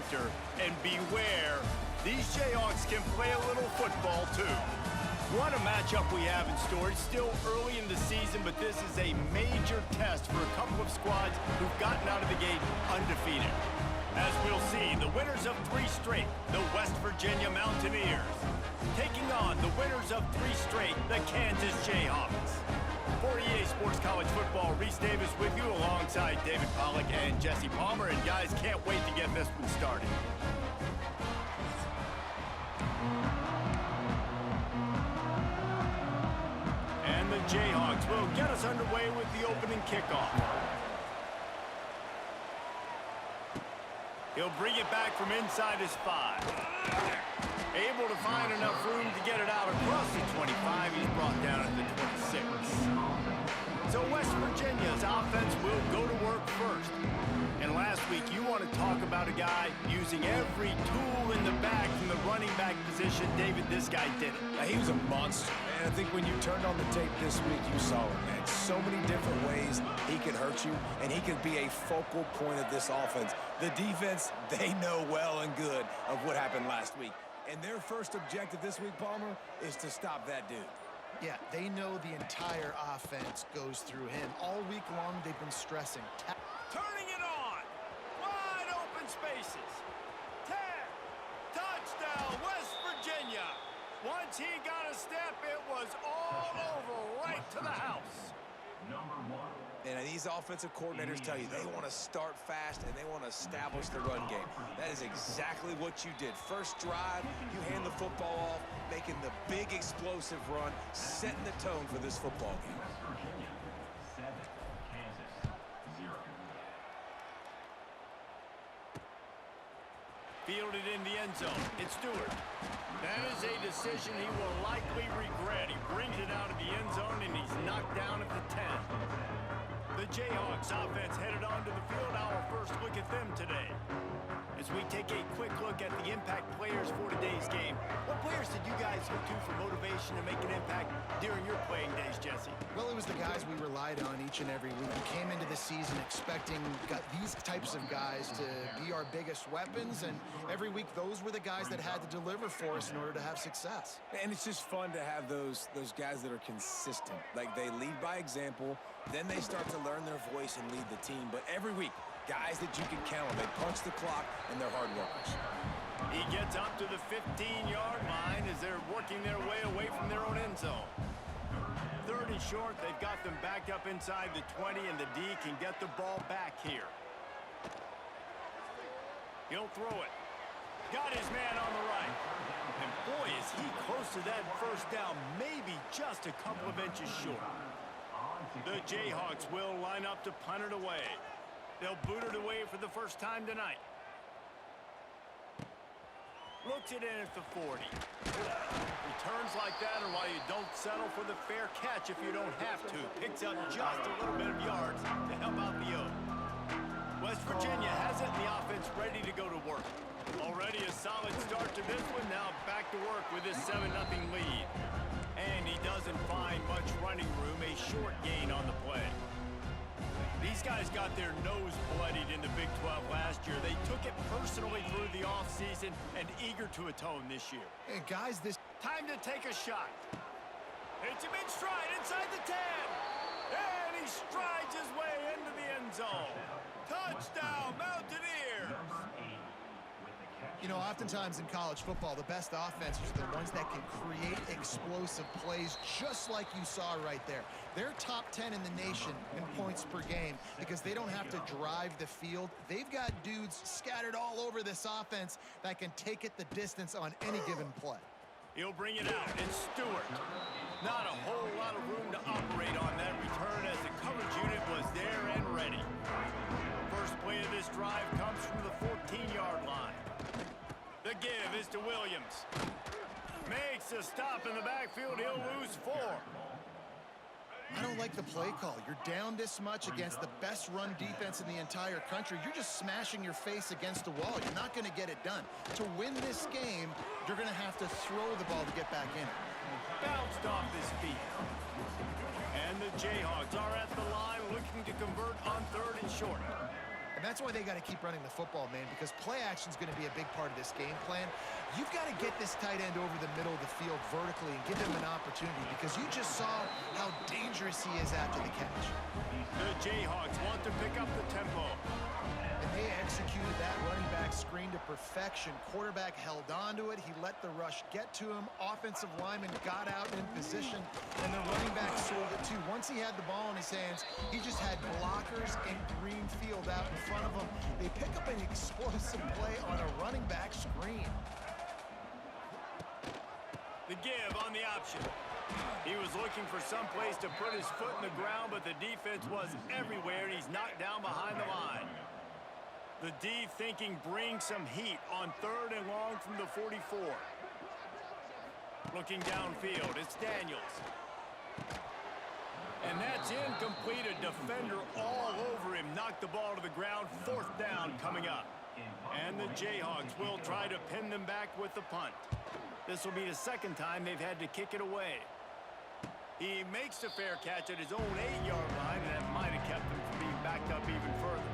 enter. And beware, these Jayhawks can play a little football too. What a matchup we have in store. It's still early in the season, but this is a major test for a couple of squads who've gotten out of the gate undefeated. As we'll see, the winners of 3 straight, the West Virginia Mountaineers, taking on the winners of 3 straight, the Kansas Jayhawks. For EA Sports College Football, Reese Davis with you alongside David Pollack and Jesse Palmer. And guys, can't wait to get this one started. And the Jayhawks will get us underway with the opening kickoff. He'll bring it back from inside his 5. Able to find enough room to get it out across the 25. He's brought down at the 26. So West Virginia's offense will go to work first. And last week, you want to talk about a guy using every tool in the bag from the running back position. David, this guy did it. He was a monster. And I think when you turned on the tape this week, you saw it, man. So many different ways he could hurt you, and he could be a focal point of this offense. The defense, they know well and good of what happened last week. And their first objective this week, Palmer, is to stop that dude. Yeah, they know the entire offense goes through him. All week long, they've been stressing. Turning it on. Wide open spaces. 10. Touchdown, West Virginia. Once he got a step, it was all over right to the house. And these offensive coordinators tell you they want to start fast and they want to establish the run game. That is exactly what you did. First drive, you hand the football off, making the big explosive run, setting the tone for this football game. Fielded in the end zone. It's Stewart. That is a decision he will likely regret. He brings it out of the end zone, and he's knocked down at the 10. The Jayhawks offense headed onto the field. Our first look at them today. As we take a quick look at the impact players for today's game, what players did you guys look to for motivation to make an impact during your playing days, Jesse? Well, it was the guys we relied on each and every week. We came into the season expecting these types of guys to be our biggest weapons, and every week those were the guys that had to deliver for us in order to have success. And it's just fun to have those guys that are consistent. Like, they lead by example, then they start to learn their voice and lead the team. But every week, guys that you can count on. They punch the clock, and they're hard workers. He gets up to the 15-yard line as they're working their way away from their own end zone. 3rd and short, they've got them backed up inside the 20, and the D can get the ball back here. He'll throw it. Got his man on the right. And boy, is he close to that first down, maybe just a couple of inches short. The Jayhawks will line up to punt it away. They'll boot it away for the first time tonight. Looks it in at the 40. Returns like that are why you don't settle for the fair catch if you don't have to. Picks up just a little bit of yards to help out the O. West Virginia has it and the offense ready to go to work. Already a solid start to this one. Now back to work with this 7-0 lead. And he doesn't find much running room. A short gain on the play. These guys got their nose bloodied in the Big 12 last year. They took it personally through the offseason and eager to atone this year. Hey, guys, this time to take a shot. Hits him in stride inside the 10. And he strides his way into the end zone. Touchdown, Mountaineers. You know, oftentimes in college football, the best offenses are the ones that can create explosive plays just like you saw right there. They're top 10 in the nation in points per game because they don't have to drive the field. They've got dudes scattered all over this offense that can take it the distance on any given play. He'll bring it out. It's Stewart. Not a whole lot of room to operate on that return as the coverage unit was there and ready. First play of this drive comes from the 14-yard line. The give is to Williams. Makes a stop in the backfield. He'll lose 4. I don't like the play call. You're down this much against the best run defense in the entire country. You're just smashing your face against the wall. You're not going to get it done. To win this game, you're going to have to throw the ball to get back in it. Bounced off his feet. And the Jayhawks are at the line looking to convert on 3rd and short. And that's why they got to keep running the football, man, because play action is going to be a big part of this game plan. You've got to get this tight end over the middle of the field vertically and give him an opportunity, because you just saw how dangerous he is after the catch. The Jayhawks want to pick up the tempo. And they executed that running back screen to perfection. Quarterback held on to it. He let the rush get to him. Offensive lineman got out in position, and the running back sold it too. Once he had the ball in his hands, he just had blockers and green field out in front of him. They pick up an explosive play on a running back screen. The give on the option. He was looking for some place to put his foot in the ground, but the defense was everywhere, and he's knocked down behind the line. The D thinking bring some heat on 3rd and long from the 44. Looking downfield, it's Daniels. And that's incomplete. A defender all over him. Knocked the ball to the ground. 4th down coming up. And the Jayhawks will try to pin them back with the punt. This will be the 2nd time they've had to kick it away. He makes the fair catch at his own 8-yard line, and that might have kept him from being backed up even further.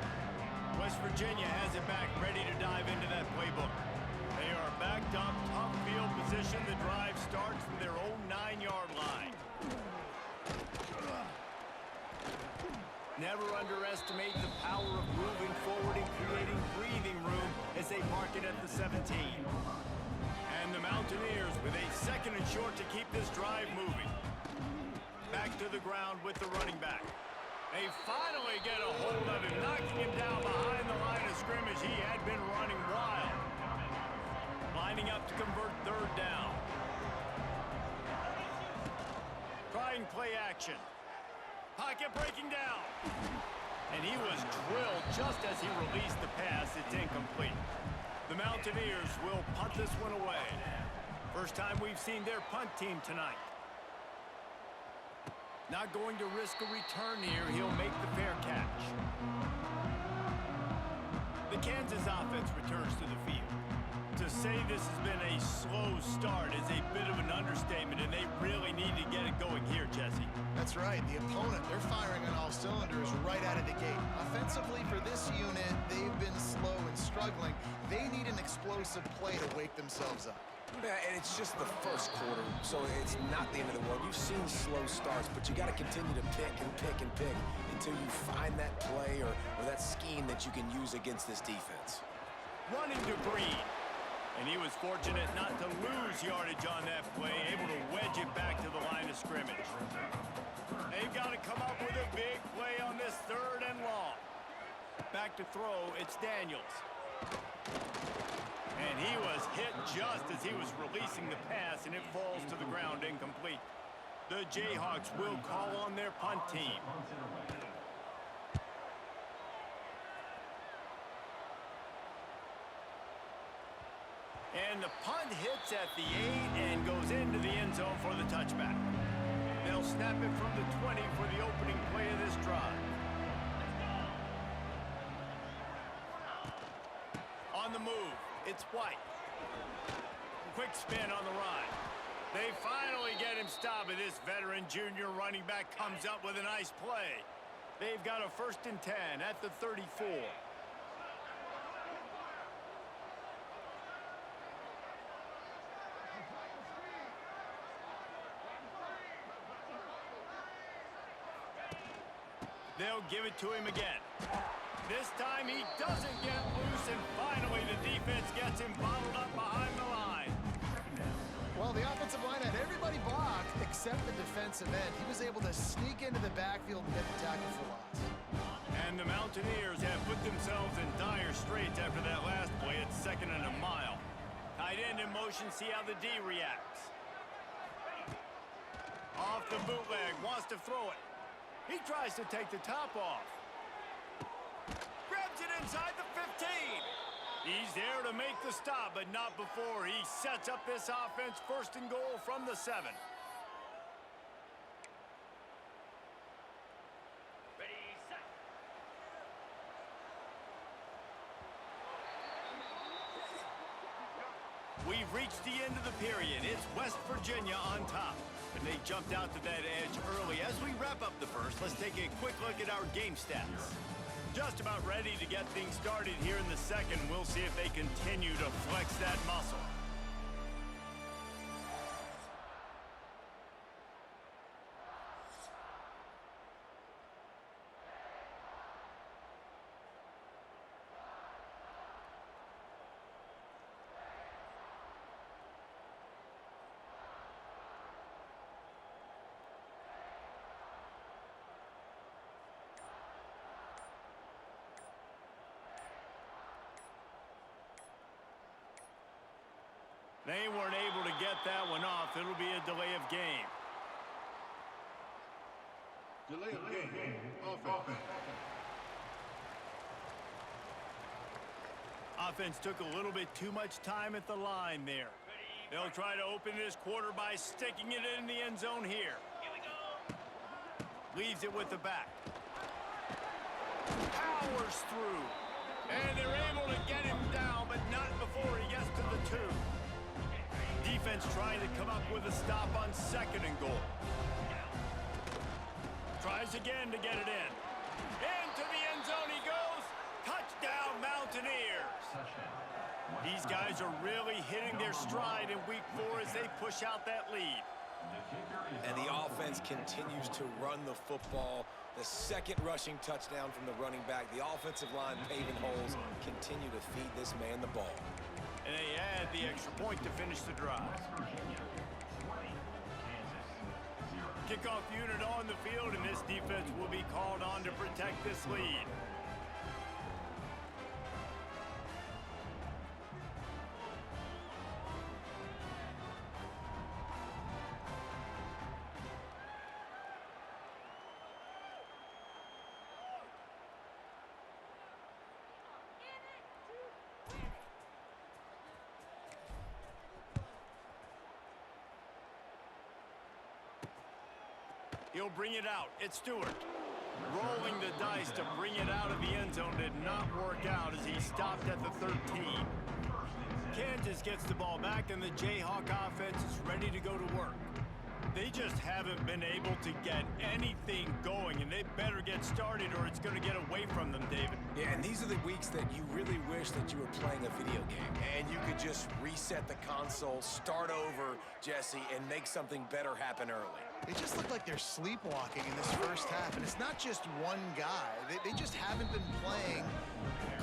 West Virginia has it back, ready to dive into that playbook. They are backed up, tough field position. The drive starts from their own 9-yard line. Never underestimate the power of moving forward and creating breathing room as they park it at the 17. And the Mountaineers with a 2nd and short to keep this drive moving. Back to the ground with the running back. They finally get a hold of him, knocking him down behind the line of scrimmage. He had been running wild. Lining up to convert 3rd down. Trying play action. Pocket breaking down. And he was drilled just as he released the pass. It's incomplete. The Mountaineers will punt this one away. First time we've seen their punt team tonight. Not going to risk a return here. He'll make the fair catch. The Kansas offense returns to the field. To say this has been a slow start is a bit of an understatement, and they really need to get it going here, Jesse. That's right. The opponent, they're firing on all cylinders right out of the gate. Offensively, for this unit, they've been slow and struggling. They need an explosive play to wake themselves up. Yeah, and it's just the first quarter, so it's not the end of the world. You've seen slow starts, but you got to continue to pick and pick and pick until you find that play or that scheme that you can use against this defense. Running to Green. And he was fortunate not to lose yardage on that play, able to wedge it back to the line of scrimmage. They've got to come up with a big play on this 3rd and long. Back to throw, it's Daniels. And he was hit just as he was releasing the pass, and it falls to the ground incomplete. The Jayhawks will call on their punt team. And the punt hits at the 8 and goes into the end zone for the touchback. They'll snap it from the 20 for the opening play of this drive. On the move, it's White. Quick spin on the run. They finally get him stopped, and this veteran junior running back comes up with a nice play. They've got a 1st and 10 at the 34. They'll give it to him again. This time he doesn't get loose, and finally the defense gets him bottled up behind the line. Well, the offensive line had everybody blocked except the defensive end. He was able to sneak into the backfield and get the tackle for loss. And the Mountaineers have put themselves in dire straits after that last play at 2nd and a mile. Tight end in motion, see how the D reacts. Off the bootleg, wants to throw it. He tries to take the top off. Grabs it inside the 15. He's there to make the stop, but not before he sets up this offense 1st and goal from the 7. Ready, set. We've reached the end of the period. It's West Virginia on top. And they jumped out to that edge early. As we wrap up the first, let's take a quick look at our game stats. Just about ready to get things started here in the second. We'll see if they continue to flex that muscle. They weren't able to get that one off. It'll be a delay of game. Delay of game. Offense. Offense took a little bit too much time at the line there. They'll try to open this quarter by sticking it in the end zone here. Leaves it with the back. Powers through. And they're able to get him down, but not before he gets to the 2. Defense trying to come up with a stop on 2nd and goal. Tries again to get it in. Into the end zone he goes. Touchdown, Mountaineers. These guys are really hitting their stride in week 4 as they push out that lead. And the offense continues to run the football. The second rushing touchdown from the running back. The offensive line paving holes. Continue to feed this man the ball. And they add the extra point to finish the drive. Kickoff unit on the field, and this defense will be called on to protect this lead. He'll bring it out. It's Stewart. Rolling the dice to bring it out of the end zone did not work out as he stopped at the 13. Kansas gets the ball back, and the Jayhawk offense is ready to go to work. They just haven't been able to get anything going, and they better get started or it's going to get away from them, David. Yeah, and these are the weeks that you really wish that you were playing a video game and you could just reset the console, start over, Jesse, and make something better happen early. They just look like they're sleepwalking in this first half, and it's not just one guy. They just haven't been playing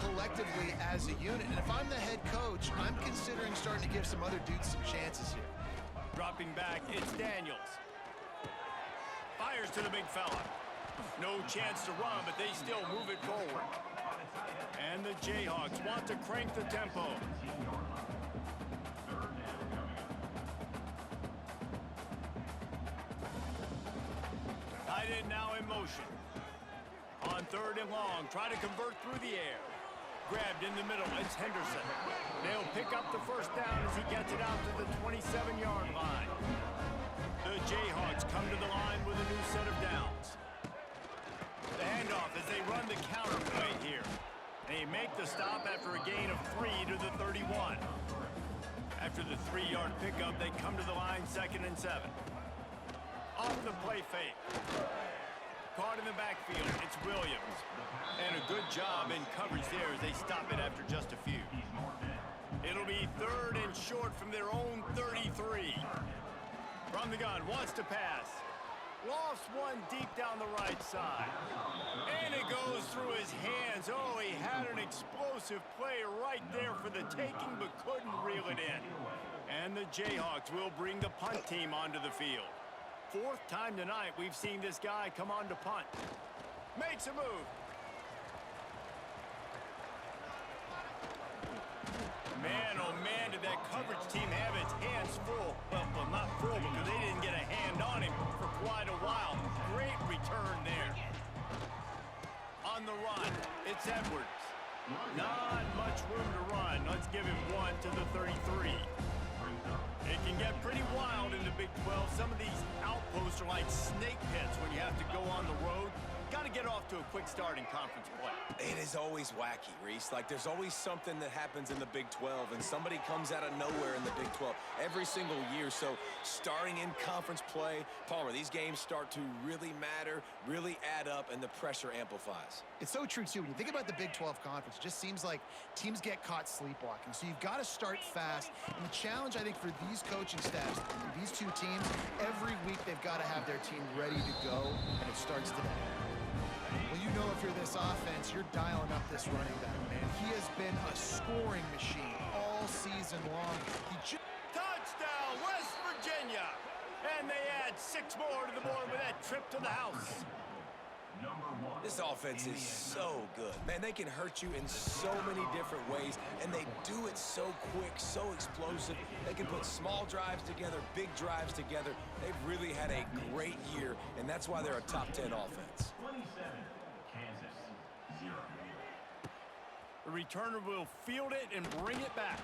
collectively as a unit. And if I'm the head coach, I'm considering starting to give some other dudes some chances here. Dropping back, it's Daniels. Fires to the big fella. No chance to run, but they still move it forward. And the Jayhawks want to crank the tempo. Tight end now in motion. On 3rd and long, try to convert through the air. Grabbed in the middle, it's Henderson. They'll pick up the first down as he gets it out to the 27-yard line. The Jayhawks come to the line with a new set of downs. The handoff as they run the counter play here. They make the stop after a gain of 3 to the 31. After the 3-yard pickup, they come to the line 2nd and 7. Off the play fake. Caught in the backfield, it's Williams. And a good job in coverage there as they stop it after just a few. It'll be 3rd and short from their own 33. From the gun, wants to pass. Lost one deep down the right side. And it goes through his hands. Oh, he had an explosive play right there for the taking, but couldn't reel it in. And the Jayhawks will bring the punt team onto the field. 4th time tonight we've seen this guy come on to punt. Makes a move. Man, oh man, did that coverage team have its hands full. Well, not full because they didn't get a hand on him for quite a while. Great return there. On the run, it's Edwards. Not much room to run. Let's give him 1 to the 33. It can get pretty wild in the Big 12. Some of these outposts are like snake pits when you have to go on the road. got to get off to a quick start in conference play. It is always wacky, Reese. Like, there's always something that happens in the Big 12, and somebody comes out of nowhere in the Big 12 every single year. So starting in conference play, Palmer, these games start to really matter, really add up, and the pressure amplifies. It's so true, too. When you think about the Big 12 Conference, it just seems like teams get caught sleepwalking. So you've got to start fast. And the challenge, I think, for these coaching staffs, these two teams, every week they've got to have their team ready to go, and it starts today. Well, you know if you're this offense, you're dialing up this running back, man. He has been a scoring machine all season long. Touchdown, West Virginia! And they add 6 more to the board with that trip to the house. This offense is so good. Man, they can hurt you in so many different ways, and they do it so quick, so explosive. They can put small drives together, big drives together. They've really had a great year, and that's why they're a top 10 offense. The returner will field it and bring it back.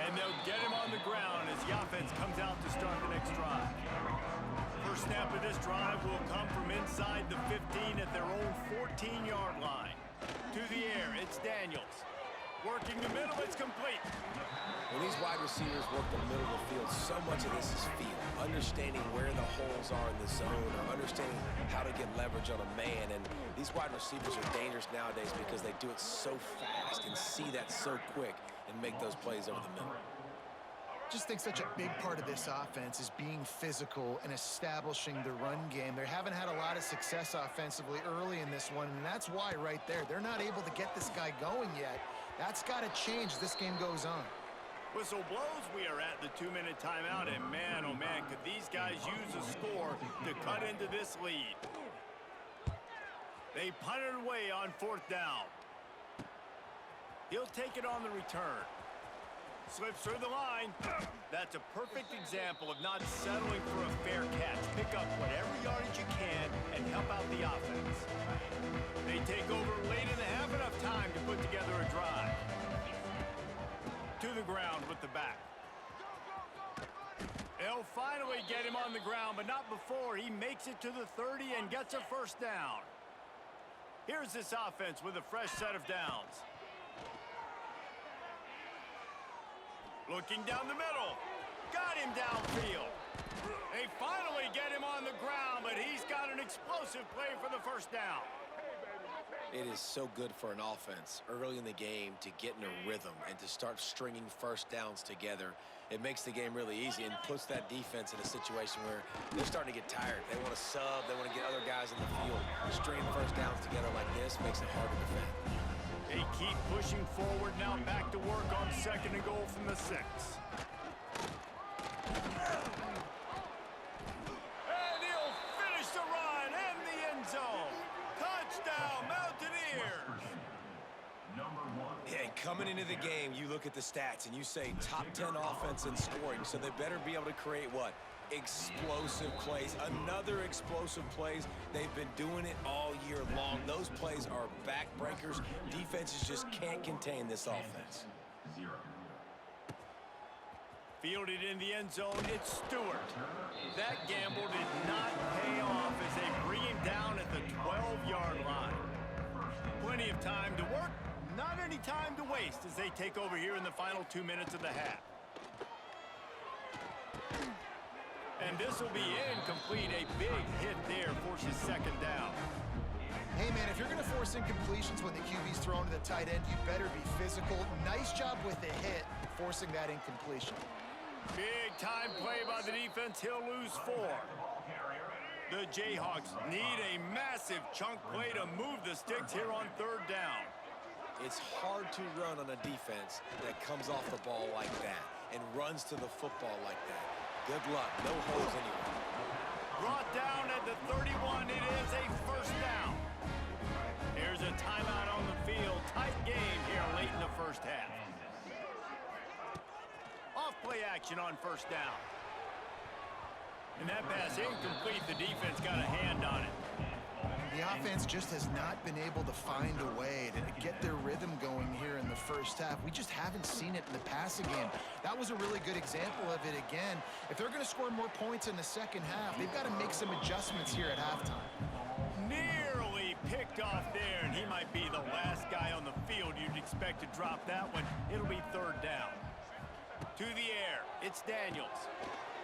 And they'll get him on the ground as the offense comes out to start the next drive. First snap of this drive will come from inside the 15 at their own 14-yard line. To the air, it's Daniels. Working the middle, it's complete. When these wide receivers work the middle of the field, so much of this is feel. Understanding where the holes are in the zone, or understanding how to get leverage on a man. And these wide receivers are dangerous nowadays because they do it so fast and see that so quick and make those plays over the middle. Just think such a big part of this offense is being physical and establishing the run game. They haven't had a lot of success offensively early in this one, and that's why right there, they're not able to get this guy going yet. That's got to change as this game goes on. Whistle blows, we are at the 2-minute timeout, and man, oh man, could these guys use a score to cut into this lead. They punt it away on 4th down. He'll take it on the return. Slips through the line. That's a perfect example of not settling for a fair catch. Pick up whatever yardage you can and help out the offense. They take over late in the half, enough time to put together a drive. To the ground with the back. They'll finally get him on the ground, but not before he makes it to the 30 and gets a first down. Here's this offense with a fresh set of downs. Looking down the middle. Got him downfield. They finally get him on the ground, but he's got an explosive play for the first down. It is so good for an offense early in the game to get in a rhythm and to start stringing first downs together. It makes the game really easy and puts that defense in a situation where they're starting to get tired. They want to sub. They want to get other guys in the field. Stringing first downs together like this makes it hard to defend. They keep pushing forward now, back to work on 2nd and goal from the 6. And he'll finish the run in the end zone. Touchdown, Mountaineers! Yeah, and coming into the game, you look at the stats and you say top 10 offense in scoring, so they better be able to create what? Explosive plays. Another explosive plays. They've been doing it all year long. Those plays are backbreakers. Defenses just can't contain this offense. Fielded in the end zone, it's Stewart. That gamble did not pay off as they bring him down at the 12-yard line. Plenty of time to work, not any time to waste as they take over here in the final 2 minutes of the half. And this will be incomplete. A big hit there forces 2nd down. Hey, man, if you're going to force incompletions when the QB's thrown to the tight end, you better be physical. Nice job with the hit, forcing that incompletion. Big time play by the defense. He'll lose 4. The Jayhawks need a massive chunk play to move the sticks here on 3rd down. It's hard to run on a defense that comes off the ball like that and runs to the football like that. Good luck. No holes anywhere. Brought down at the 31. It is a first down. Here's a timeout on the field. Tight game here late in the first half. Off play action on 1st down. And that pass incomplete. The defense got a hand on it. The offense just has not been able to find a way to get their rhythm going here in the first half. We just haven't seen it in the passing game. That was a really good example of it again. If they're going to score more points in the second half, they've got to make some adjustments here at halftime. Nearly off there, and he might be the last guy on the field you'd expect to drop that one. It'll be third down. To the air, it's Daniels.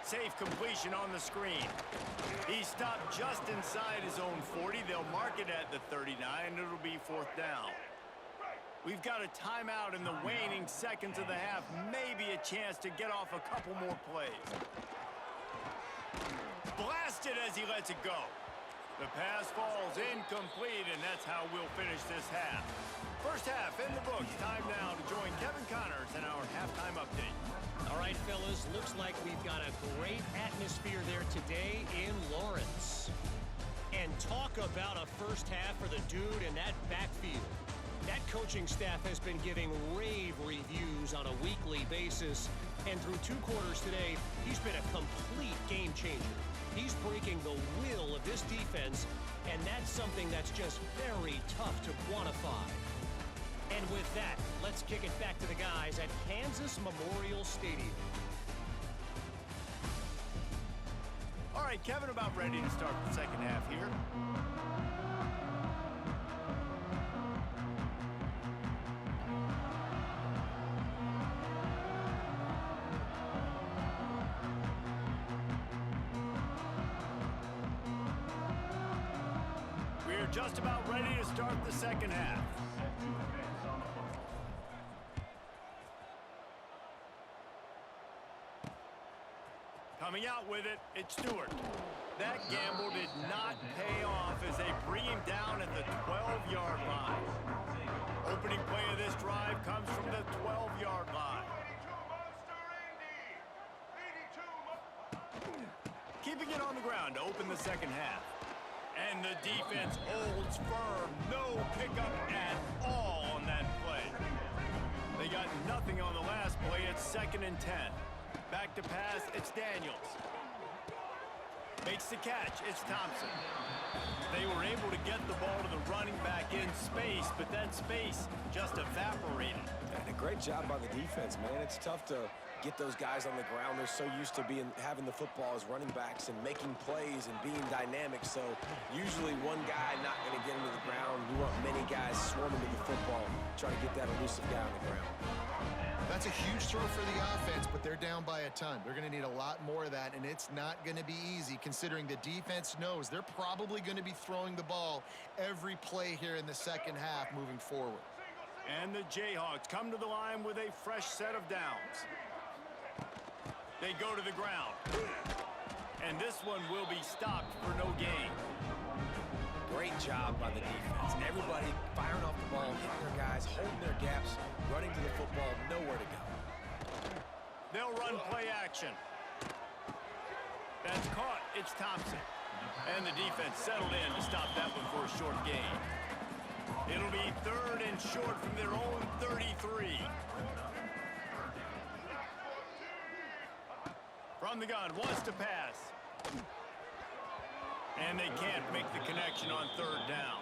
Safe completion on the screen. He stopped just inside his own 40. They'll mark it at the 39, and it'll be fourth down. We've got a timeout in the waning seconds of the half. Maybe a chance to get off a couple more plays. Blasted as he lets it go. The pass falls incomplete, and that's how we'll finish this half. First half in the books. Time now to join Kevin Connors in our halftime update. All right, fellas, looks like we've got a great atmosphere there today in Lawrence. And talk about a first half for the dude in that backfield. That coaching staff has been giving rave reviews on a weekly basis. And through 2 quarters today, he's been a complete game changer. He's breaking the will of this defense, and that's something that's just very tough to quantify. And with that, let's kick it back to the guys at Kansas Memorial Stadium. All right, Kevin, about ready to start the second half here. We're just about ready to start the second half. Coming out with it, it's Stewart. That gamble did not pay off as they bring him down at the 12-yard line. Opening play of this drive comes from the 12-yard line. Keeping it on the ground to open the second half. And the defense holds firm. No pickup at all on that play. They got nothing on the last play. It's 2nd and 10. Back to pass, it's Daniels. Makes the catch, it's Thompson. They were able to get the ball to the running back in space, but that space just evaporated. And a great job by the defense, man. It's tough to get those guys on the ground. They're so used to having the football as running backs and making plays and being dynamic. So usually one guy not going to get into the ground. We want many guys swarming to the football, trying to get that elusive guy on the ground. That's a huge throw for the offense, but they're down by a ton. They're going to need a lot more of that, and it's not going to be easy considering the defense knows they're probably going to be throwing the ball every play here in the second half moving forward. And the Jayhawks come to the line with a fresh set of downs. They go to the ground. And this one will be stopped for no gain. Great job by the defense. Everybody firing off the ball, hitting their guys, holding their gaps, running to the football, nowhere to go. They'll run play action. That's caught. It's Thompson. And the defense settled in to stop that one for a short gain. It'll be 3rd and short from their own 33. From the gun, wants to pass. And they can't make the connection on 3rd down.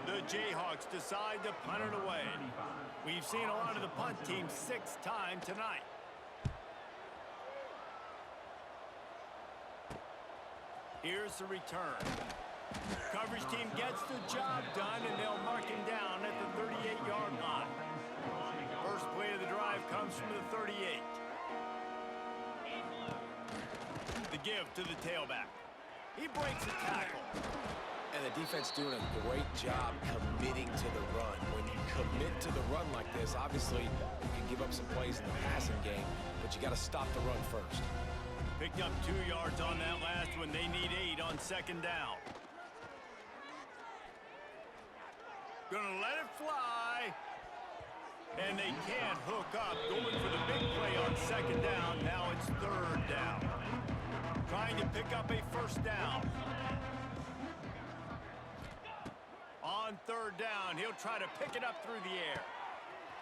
The Jayhawks decide to punt it away. We've seen a lot of the punt team 6th time tonight. Here's the return. Coverage team gets the job done, and they'll mark him down at the 38-yard line. First play of the drive comes from the 38. The give to the tailback. He breaks a tackle. And the defense doing a great job committing to the run. When you commit to the run like this, obviously you can give up some plays in the passing game, but you got to stop the run first. Picked up 2 yards on that last one. They need 8 on 2nd down. Gonna let it fly. And they can't hook up. Going for the big play on 2nd down. Now it's 3rd down. Trying to pick up a first down. On 3rd down, he'll try to pick it up through the air.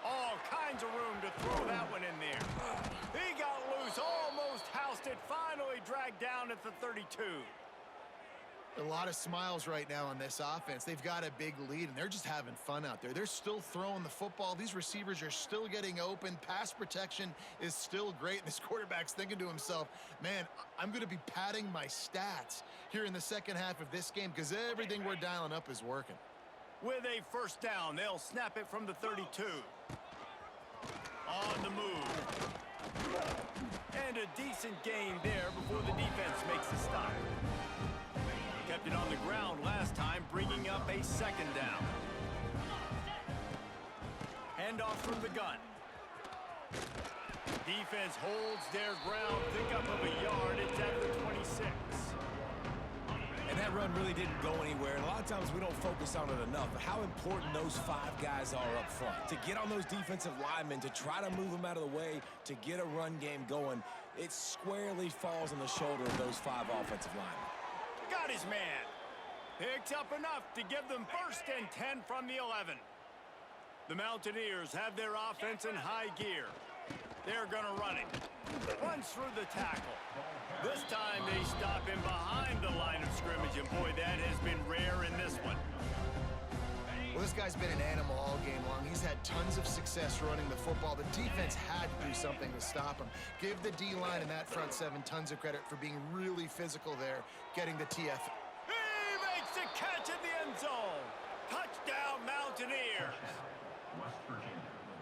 All kinds of room to throw that one in there. He got loose, almost housed it, finally dragged down at the 32. A lot of smiles right now on this offense. They've got a big lead, and they're just having fun out there. They're still throwing the football. These receivers are still getting open. Pass protection is still great. And this quarterback's thinking to himself, man, I'm going to be padding my stats here in the second half of this game because everything we're dialing up is working. With a first down, they'll snap it from the 32. On the move. And a decent gain there before the defense makes a stop. Kept it on the ground last time, bringing up a second down. Handoff from the gun. Defense holds their ground, pickup of a yard. It's at the 26. And that run really didn't go anywhere. And a lot of times we don't focus on it enough, but how important those 5 guys are up front. To get on those defensive linemen, to try to move them out of the way, to get a run game going, it squarely falls on the shoulder of those 5 offensive linemen. Got his man. Picks up enough to give them 1st and 10 from the 11. The Mountaineers have their offense in high gear. They're going to run it. Runs through the tackle. This time they stop him behind the line of scrimmage, and boy, that has been rare in this one. Well, this guy's been an animal all game long. He's had tons of success running the football. The defense had to do something to stop him. Give the D-line and that front 7 tons of credit for being really physical there, getting the TF. He makes the catch in the end zone. Touchdown, Mountaineers.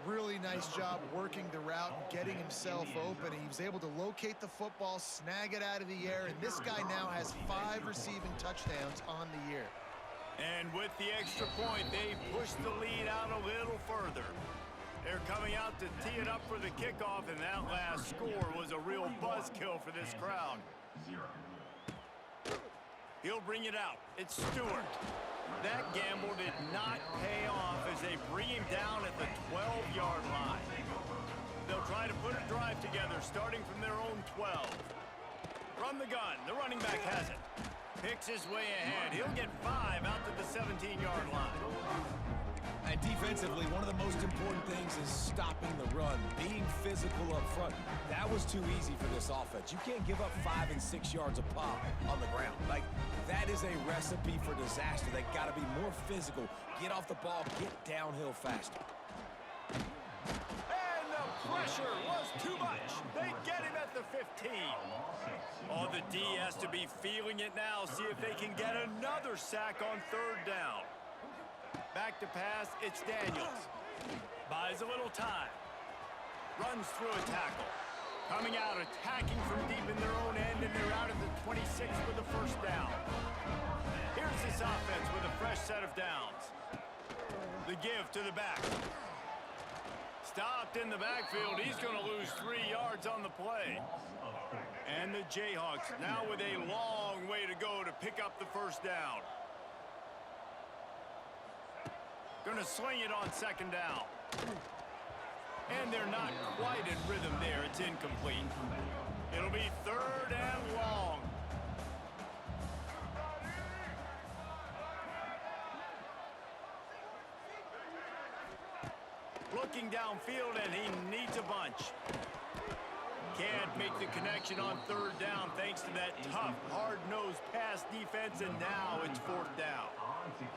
Really nice job working the route and getting himself open. He was able to locate the football, snag it out of the air, and this guy now has 5 receiving touchdowns on the year. And with the extra point, they push the lead out a little further. They're coming out to tee it up for the kickoff, and that last score was a real buzzkill for this crowd. He'll bring it out. It's Stewart. That gamble did not pay off as they bring him down at the 12-yard line. They'll try to put a drive together starting from their own 12. From the gun, the running back has it. Picks his way ahead. He'll get 5 out to the 17-yard line. And defensively, one of the most important things is stopping the run, being physical up front. That was too easy for this offense. You can't give up 5 and 6 yards a pop on the ground. Like, that is a recipe for disaster. They got to be more physical, get off the ball, get downhill faster. And the pressure was too much. They get him at the 15. Oh, the D has to be feeling it now. See if they can get another sack on 3rd down. Back to pass, it's Daniels. Buys a little time. Runs through a tackle. Coming out, attacking from deep in their own end, and they're out at the 26 for the 1st down. Here's this offense with a fresh set of downs. The give to the back. Stopped in the backfield. He's going to lose 3 yards on the play. And the Jayhawks now with a long way to go to pick up the 1st down. Going to sling it on 2nd down. And they're not quite in rhythm there. It's incomplete. It'll be 3rd and long. Looking downfield, and he needs a bunch. Can't make the connection on 3rd down thanks to that tough, hard-nosed pass defense, and now it's 4th down.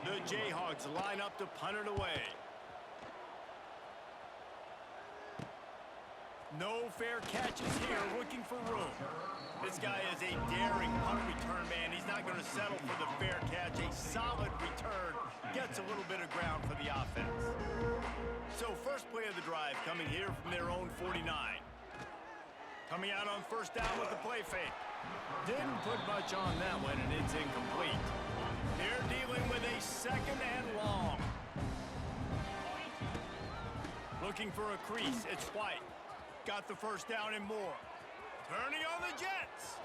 The Jayhawks line up to punt it away. No fair catches here, looking for room. This guy is a daring punt return man. He's not going to settle for the fair catch. A solid return gets a little bit of ground for the offense. So 1st play of the drive coming here from their own 49. Coming out on 1st down with the play fake. Didn't put much on that one, and it's incomplete. They're dealing with a 2nd and long. Looking for a crease. It's White. Got the 1st down and more. Turning on the Jets.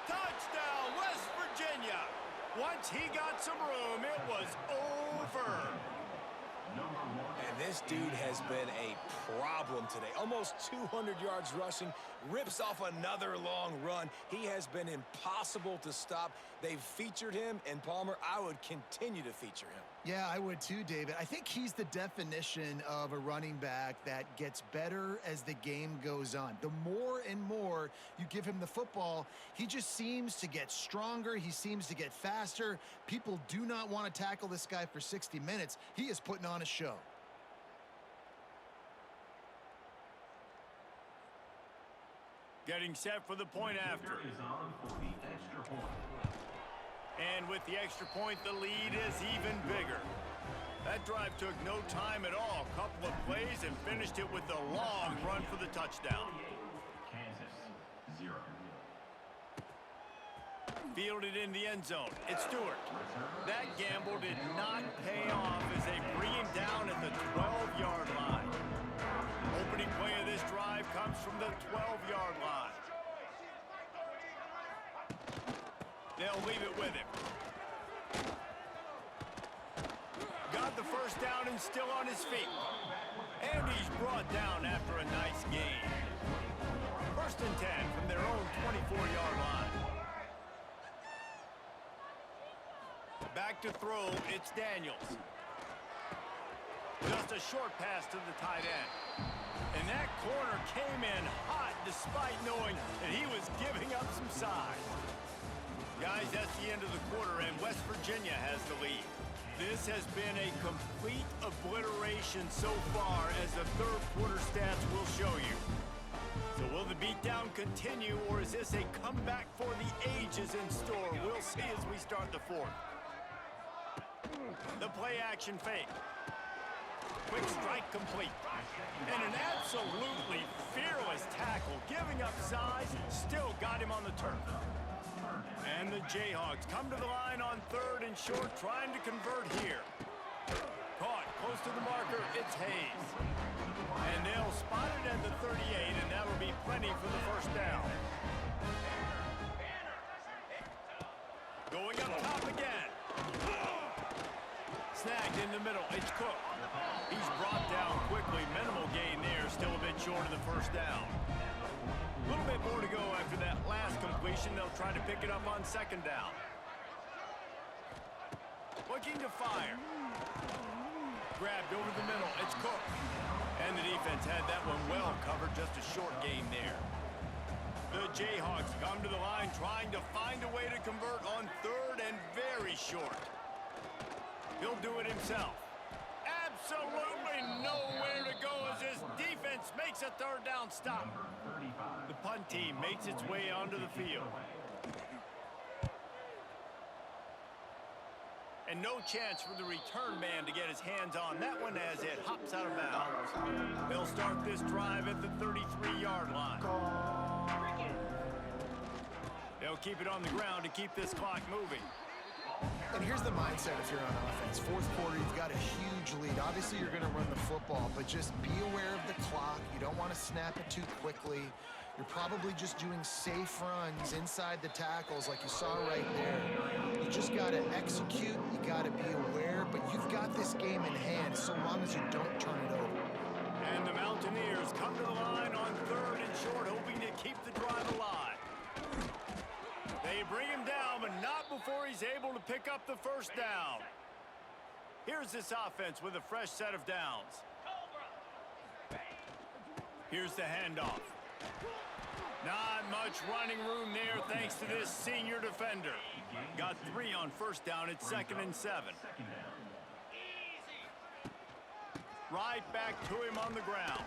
Touchdown, West Virginia. Once he got some room, it was over. And this dude has been a problem today. Almost 200 yards rushing, rips off another long run. He has been impossible to stop. They've featured him, and Palmer, I would continue to feature him. Yeah, I would too, David. I think he's the definition of a running back that gets better as the game goes on. The more and more you give him the football, he just seems to get stronger. He seems to get faster. People do not want to tackle this guy for 60 minutes. He is putting on a show. Getting set for the point after. And with the extra point, the lead is even bigger. That drive took no time at all. Couple of plays and finished it with a long run for the touchdown. Kansas, 0. Fielded in the end zone. It's Stewart. That gamble did not pay off as they bring him down at the 12-yard line. Opening play of this drive comes from the 12-yard line. They'll leave it with him. Got the first down and still on his feet. And he's brought down after a nice gain. First and 10 from their own 24-yard line. Back to throw, it's Daniels. Just a short pass to the tight end. And that corner came in hot despite knowing that he was giving up some size. Guys, that's the end of the quarter, and West Virginia has the lead. This has been a complete obliteration so far, as the third quarter stats will show you. So will the beatdown continue, or is this a comeback for the ages in store? We'll see as we start the fourth. The play-action fake. Quick strike complete. And an absolutely fearless tackle, giving up size, still got him on the turf. And the Jayhawks come to the line on third and short, trying to convert here. Caught close to the marker, it's Hayes. And they'll spot it at the 38, and that'll be plenty for the first down. Going up top again. Snagged in the middle, it's Cook. He's brought down quickly, minimal gain there, still a bit short of the first down. A little bit more to go after that last completion. They'll try to pick it up on second down. Looking to fire. Grabbed over the middle, it's Cook. And the defense had that one well covered, just a short gain there. The Jayhawks come to the line trying to find a way to convert on third and very short. He'll do it himself. Absolutely nowhere to go as his defense makes a third down stop. The punt team makes its way onto the field. And no chance for the return man to get his hands on that one as it hops out of bounds. They'll start this drive at the 33-yard line. They'll keep it on the ground to keep this clock moving. And here's the mindset if you're on offense. Fourth quarter, you've got a huge lead. Obviously, you're going to run the football, but just be aware of the clock. You don't want to snap it too quickly. You're probably just doing safe runs inside the tackles like you saw right there. You just got to execute. You got to be aware, but you've got this game in hand so long as you don't turn it over. And the Mountaineers come to the line on third and short, hoping to keep the drive alive. They bring him down, but not before he's able to pick up the first down. Here's this offense with a fresh set of downs. Here's the handoff. Not much running room there thanks to this senior defender. Got 3 on first down. It's 2nd and 7. Right back to him on the ground.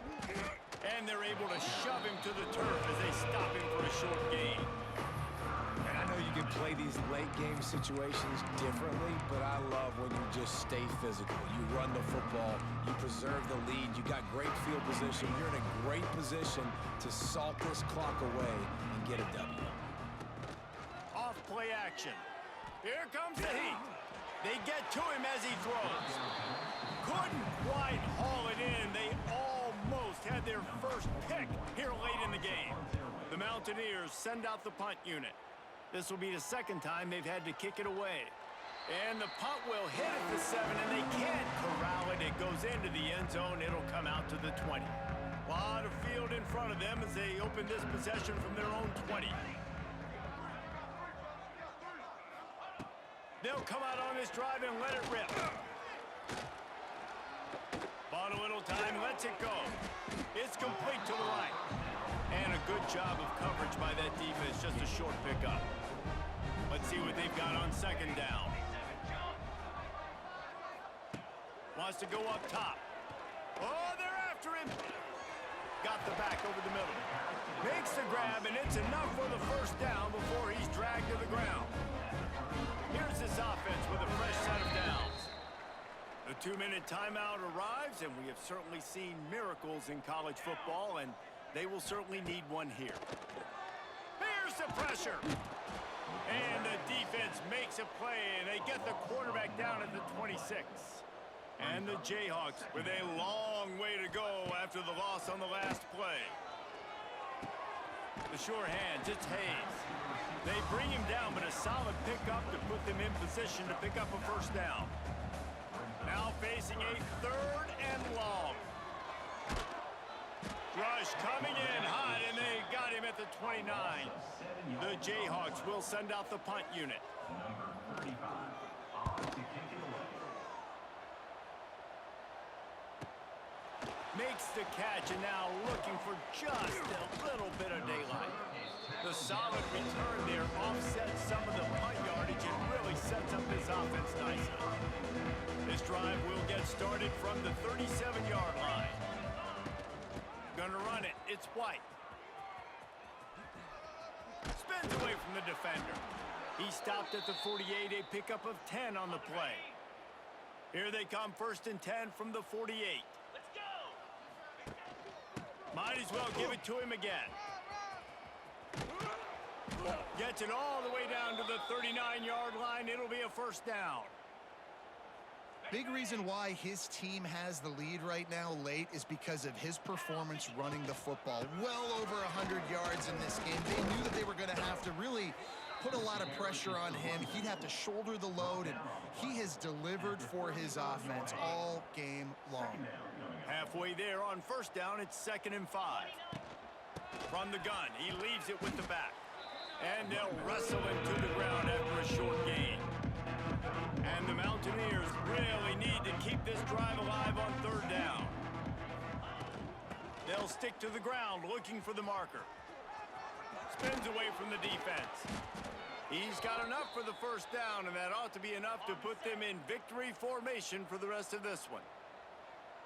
And they're able to shove him to the turf as they stop him for a short gain. And I know you can play these late game situations differently, but I love when you just stay physical. You run the football, you preserve the lead, you got great field position. You're in a great position to salt this clock away and get a W. Off play action. Here comes the heat. They get to him as he throws. Couldn't quite haul it in. They almost had their first pick here late in the game. The Mountaineers send out the punt unit. This will be the second time they've had to kick it away. And the punt will hit at the 7, and they can't corral it. It goes into the end zone. It'll come out to the 20. A lot of field in front of them as they open this possession from their own 20. They'll come out on this drive and let it rip. Bought a little time, lets it go. It's complete to the right. And a good job of coverage by that defense, just a short pickup. Let's see what they've got on second down. Wants to go up top. Oh, they're after him. Got the back over the middle. Makes the grab, and it's enough for the first down before he's dragged to the ground. Here's this offense with a fresh set of downs. The 2-minute timeout arrives, and we have certainly seen miracles in college football, and they will certainly need one here. Here's the pressure. And the defense makes a play, and they get the quarterback down at the 26. And the Jayhawks with a long way to go after the loss on the last play. The sure hands, it's Hayes. They bring him down, but a solid pickup to put them in position to pick up a first down. Now facing a 3rd and long. Rush coming in hot, and they got him at the 29. The Jayhawks will send out the punt unit. Number 35, on to kick it away. Makes the catch, and now looking for just a little bit of daylight. The solid return there offsets some of the punt yardage and really sets up this offense nicely. This drive will get started from the 37-yard line. Gonna run it. It's White. Spins away from the defender. He stopped at the 48, a pickup of 10 on the play. Here they come, 1st and 10 from the 48. Let's go! Might as well give it to him again. Gets it all the way down to the 39-yard line. It'll be a first down. Big reason why his team has the lead right now late is because of his performance running the football. Well over 100 yards in this game. They knew that they were going to have to really put a lot of pressure on him. He'd have to shoulder the load, and he has delivered for his offense all game long. Halfway there on first down, it's 2nd and 5. From the gun, he leaves it with the back. And they'll wrestle him to the ground after a short gain. And the Mountaineers really need to keep this drive alive on 3rd down. They'll stick to the ground looking for the marker. Spins away from the defense. He's got enough for the first down, and that ought to be enough to put them in victory formation for the rest of this one.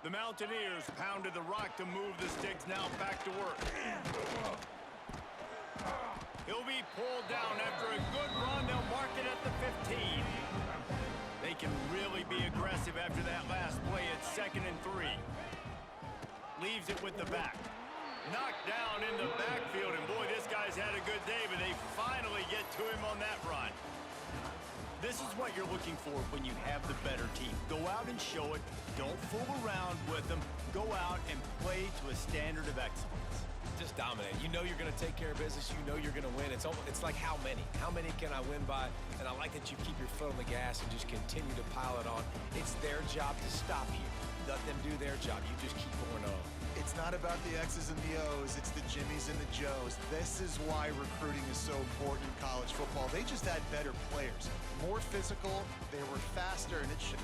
The Mountaineers pounded the rock to move the sticks, now back to work. He'll be pulled down after a good run. They'll mark it at the 15. They can really be aggressive after that last play at 2nd and 3. Leaves it with the back. Knocked down in the backfield, and boy, this guy's had a good day, but they finally get to him on that run. This is what you're looking for when you have the better team. Go out and show it. Don't fool around with them. Go out and play to a standard of excellence. Just dominate. You know you're going to take care of business. You know you're going to win. It's like how many? How many can I win by? And I like that you keep your foot on the gas and just continue to pile it on. It's their job to stop you. Let them do their job. You just keep going on. It's not about the X's and the O's. It's the Jimmies and the Joes. This is why recruiting is so important in college football. They just had better players. More physical. They were faster, and it should